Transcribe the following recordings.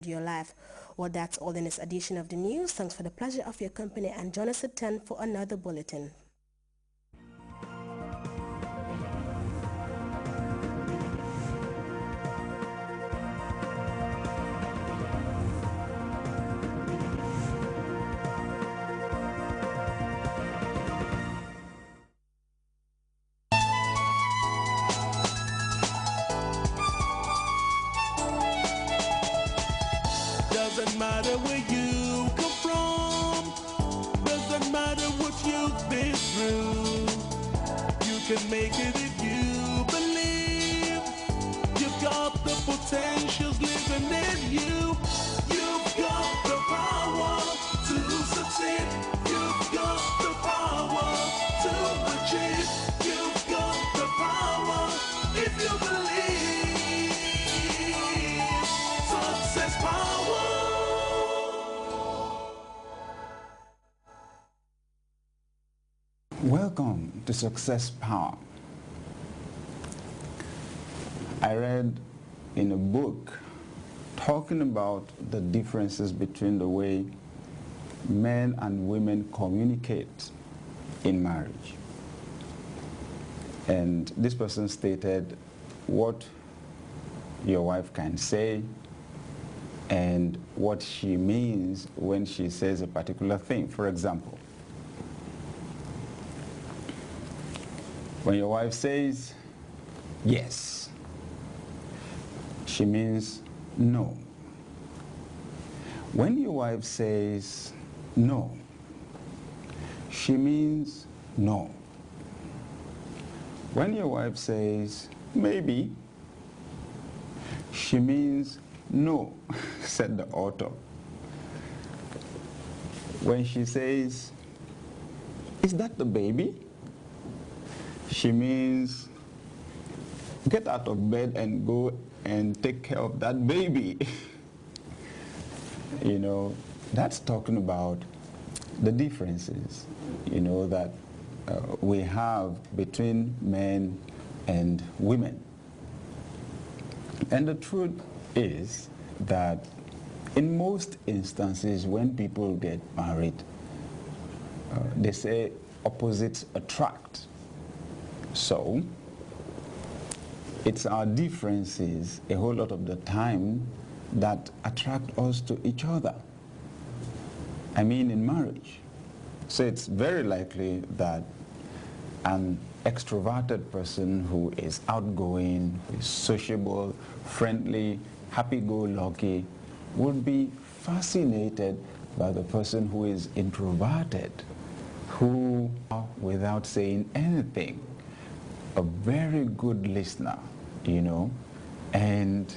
your life. Well, that's all in this edition of the news. Thanks for the pleasure of your company, and join us at 10 for another bulletin. Doesn't matter where you come from, doesn't matter what you've been through. You can make it if you believe. You've got the potentials living in you. You've got the power to succeed. You've got the power to achieve. You've got the power if you believe. Success power. Welcome to Success Power. I read in a book talking about the differences between the way men and women communicate in marriage. And this person stated what your wife can say and what she means when she says a particular thing. For example, when your wife says yes, she means no. When your wife says no, she means no. When your wife says maybe, she means no, said the author. When she says, is that the baby? She means get out of bed and go and take care of that baby. You know, that's talking about the differences, you know, that we have between men and women. And the truth is that in most instances when people get married, they say opposites attract. So it's our differences a whole lot of the time that attract us to each other. I mean in marriage. So it's very likely that an extroverted person who is outgoing, who is sociable, friendly, happy-go-lucky, would be fascinated by the person who is introverted, who, without saying anything, a very good listener, you know, and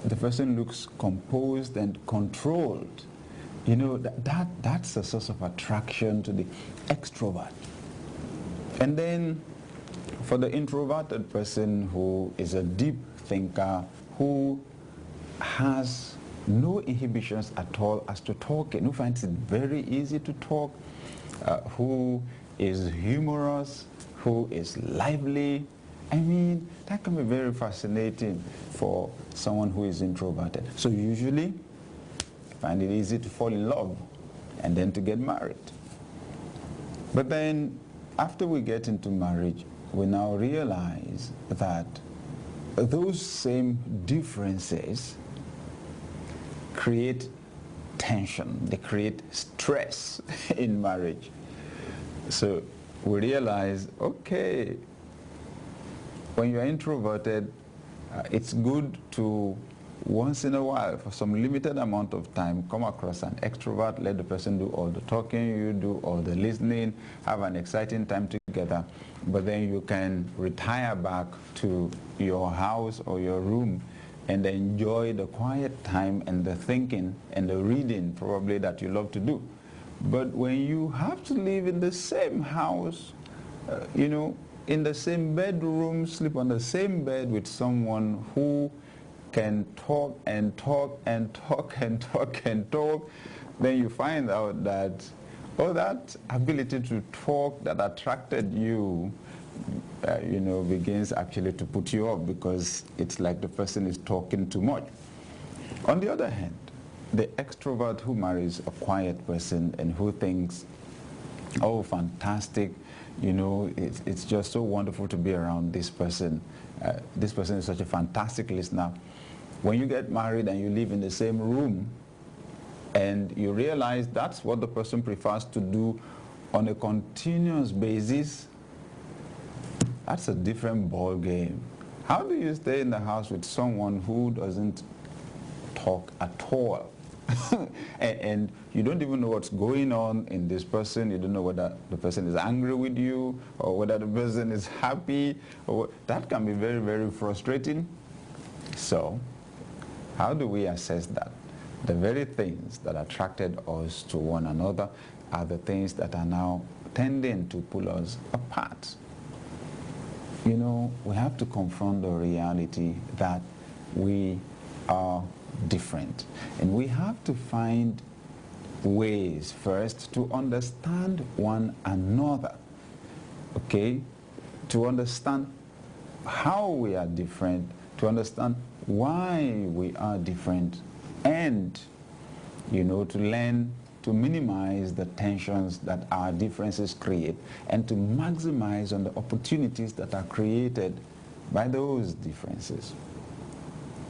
the person looks composed and controlled. You know, that's a source of attraction to the extrovert. And then for the introverted person who is a deep thinker, who has no inhibitions at all as to talking, who finds it very easy to talk, who is humorous, who is lively. I mean, that can be very fascinating for someone who is introverted. So usually, I find it easy to fall in love and then to get married. But then, after we get into marriage, we now realize that those same differences create tension, they create stress in marriage. So we realize, okay, when you're introverted, it's good to once in a while, for some limited amount of time, come across an extrovert, let the person do all the talking, you do all the listening, have an exciting time together, but then you can retire back to your house or your room and enjoy the quiet time and the thinking and the reading probably that you love to do. But when you have to live in the same house, you know, in the same bedroom, sleep on the same bed with someone who can talk and talk and talk and talk and talk, then you find out that, oh, that ability to talk that attracted you, you know, begins actually to put you off because it's like the person is talking too much. On the other hand, the extrovert who marries a quiet person and who thinks, oh, fantastic, you know, it's just so wonderful to be around this person. This person is such a fantastic listener. When you get married and you live in the same room and you realize that's what the person prefers to do on a continuous basis, that's a different ball game. How do you stay in the house with someone who doesn't talk at all? and you don't even know what's going on in this person. You don't know whether the person is angry with you or whether the person is happy. That can be very, very frustrating. So, how do we assess that? The very things that attracted us to one another are the things that are now tending to pull us apart. You know, we have to confront the reality that we are different. And we have to find ways first to understand one another, okay? To understand how we are different, to understand why we are different, and, you know, to learn to minimize the tensions that our differences create and to maximize on the opportunities that are created by those differences.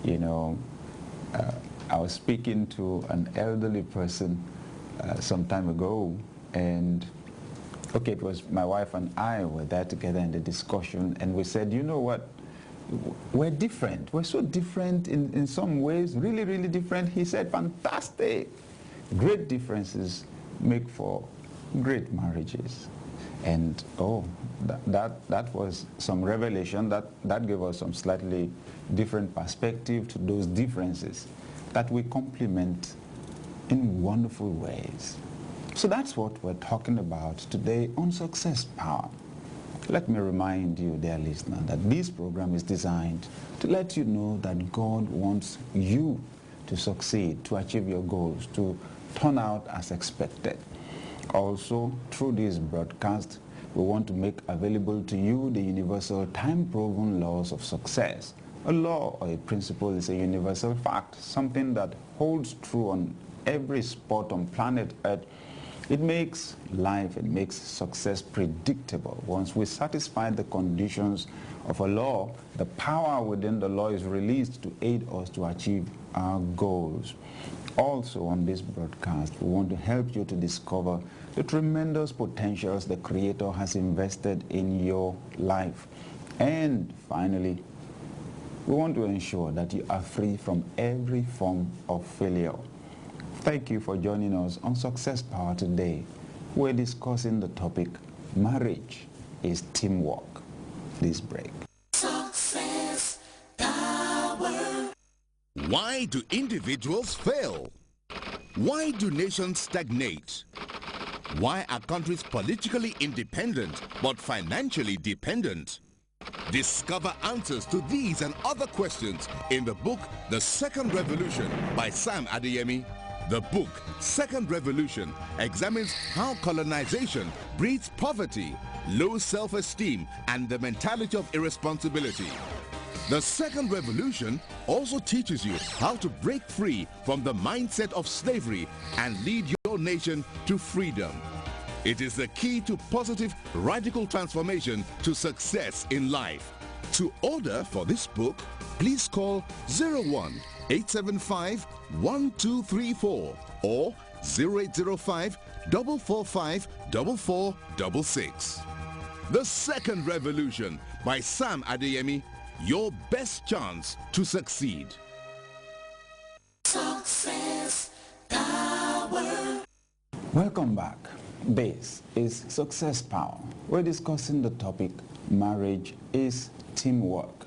You know, I was speaking to an elderly person some time ago, and okay, it was my wife and I were there together in the discussion, and we said, you know what, we're different. We're so different in some ways, really, really different. He said, fantastic. Great differences make for great marriages. And oh, that was some revelation. That gave us some slightly different perspective to those differences that we complement in wonderful ways. So that's what we're talking about today on Success Power. Let me remind you, dear listener, that this program is designed to let you know that God wants you to succeed, to achieve your goals, to turn out as expected. Also, through this broadcast, we want to make available to you the universal time-proven laws of success. A law or a principle is a universal fact, something that holds true on every spot on planet Earth. It makes life, it makes success predictable. Once we satisfy the conditions of a law, the power within the law is released to aid us to achieve our goals. Also on this broadcast, we want to help you to discover the tremendous potentials the Creator has invested in your life. And finally, we want to ensure that you are free from every form of failure. Thank you for joining us on Success Power today. We're discussing the topic, marriage is teamwork. Please break. Success Power. Why do individuals fail? Why do nations stagnate? Why are countries politically independent but financially dependent? Discover answers to these and other questions in the book The Second Revolution by Sam Adeyemi. The book Second Revolution examines how colonization breeds poverty, low self-esteem, and the mentality of irresponsibility. The Second Revolution also teaches you how to break free from the mindset of slavery and lead your nation to freedom. It is the key to positive, radical transformation to success in life. To order for this book, please call 01-875-1234 or 0805-445-4466. The Second Revolution by Sam Adeyemi, your best chance to succeed. Success Power. Welcome back. This is Success Power. We're discussing the topic, marriage is teamwork.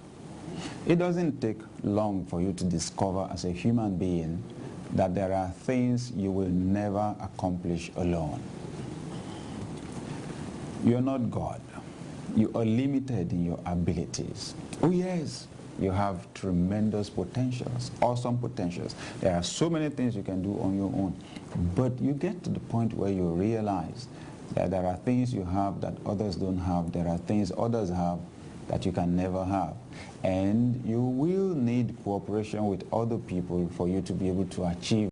It doesn't take long for you to discover as a human being that there are things you will never accomplish alone. You're not God. You are limited in your abilities. Oh yes, you have tremendous potentials, awesome potentials. There are so many things you can do on your own. But you get to the point where you realize that there are things you have that others don't have. There are things others have that you can never have. And you will need cooperation with other people for you to be able to achieve